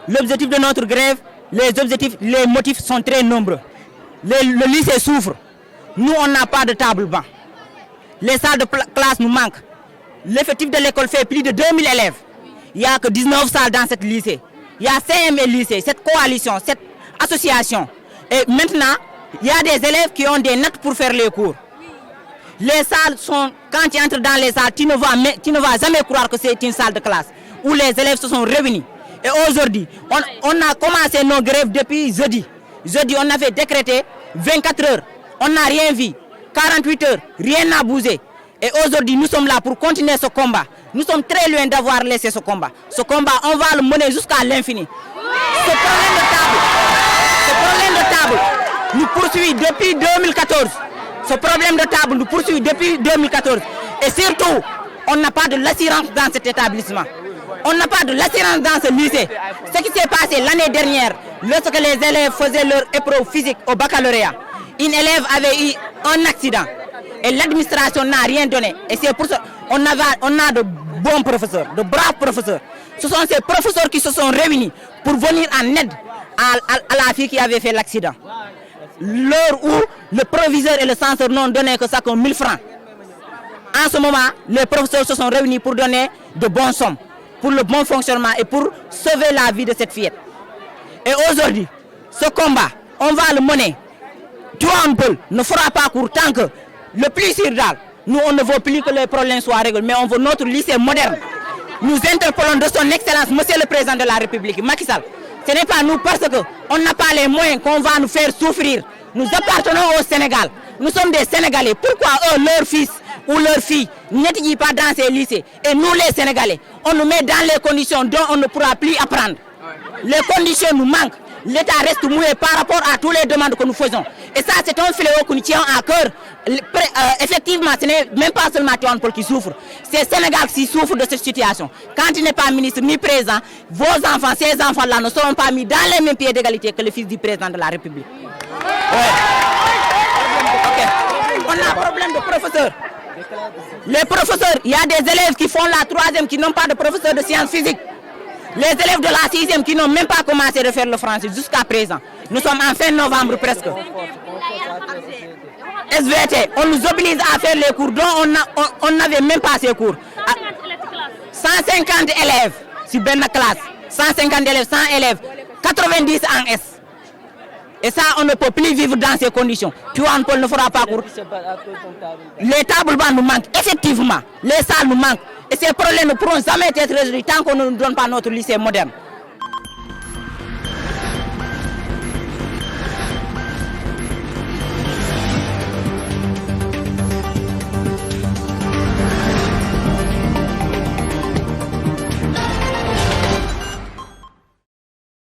l'objectif de notre grève, les motifs sont très nombreux. Le lycée souffre. Nous, on n'a pas de table-banc. Les salles de classe nous manquent. L'effectif de l'école fait plus de 2000 élèves. Il n'y a que 19 salles dans ce lycée. Il y a CML lycée, cette coalition, cette association. Et maintenant, il y a des élèves qui ont des notes pour faire les cours. Les salles sont, quand tu entres dans les salles, tu ne vas jamais croire que c'est une salle de classe où les élèves se sont réunis. Et aujourd'hui, on a commencé nos grèves depuis jeudi. Jeudi, on avait décrété 24 heures. On n'a rien vu. 48 heures, rien n'a bougé. Et aujourd'hui, nous sommes là pour continuer ce combat. Nous sommes très loin d'avoir laissé ce combat. Ce combat, on va le mener jusqu'à l'infini. Ce problème de table nous poursuit depuis 2014. Ce problème de table nous poursuit depuis 2014. Et surtout, on n'a pas de l'assurance dans cet établissement. On n'a pas de l'assurance dans ce lycée. Ce qui s'est passé l'année dernière, lorsque les élèves faisaient leur épreuve physique au baccalauréat, une élève avait eu un accident. Et l'administration n'a rien donné. Et c'est pour ça qu'on a de bons professeurs, de braves professeurs. Ce sont ces professeurs qui se sont réunis pour venir en aide à la fille qui avait fait l'accident. L'heure où le proviseur et le censeur n'ont donné que ça comme 1000 francs. En ce moment, les professeurs se sont réunis pour donner de bonnes sommes, pour le bon fonctionnement et pour sauver la vie de cette fillette. Et aujourd'hui, ce combat, on va le mener. Tivaouane Peulh ne fera pas court tant que le plus sûr d'al. Nous, on ne veut plus que les problèmes soient réglés, mais on veut notre lycée moderne. Nous interpellons de son excellence, monsieur le président de la République, Macky Sall. Ce n'est pas nous parce qu'on n'a pas les moyens qu'on va nous faire souffrir. Nous appartenons au Sénégal. Nous sommes des Sénégalais. Pourquoi eux, leurs fils ou leurs filles n'étudient pas dans ces lycées? Et nous, les Sénégalais, on nous met dans les conditions dont on ne pourra plus apprendre. Les conditions nous manquent. L'État reste mouillé par rapport à toutes les demandes que nous faisons. Et ça, c'est un fléau que nous tiens à cœur. Effectivement, ce n'est même pas seulement Tivaouane Peulh qui souffre. C'est le Sénégal qui souffre de cette situation. Quand il n'est pas ministre ni président, vos enfants, ces enfants-là ne seront pas mis dans les mêmes pieds d'égalité que le fils du président de la République. Ouais. Okay. On a un problème de professeurs. Les professeurs, il y a des élèves qui font la 3e qui n'ont pas de professeur de sciences physiques. Les élèves de la 6e qui n'ont même pas commencé à faire le français jusqu'à présent. Nous sommes en fin novembre presque. SVT, on nous oblige à faire les cours dont on n'avait même pas ces cours. 150 élèves sur une classe. 150 élèves, 100 élèves, 90 en S. Et ça, on ne peut plus vivre dans ces conditions. Tivaouane Peulh ne fera pas cours. Les tables bancs nous manquent, effectivement. Les salles nous manquent. Et ces problèmes ne pourront jamais être résolus tant qu'on ne nous donne pas notre lycée moderne.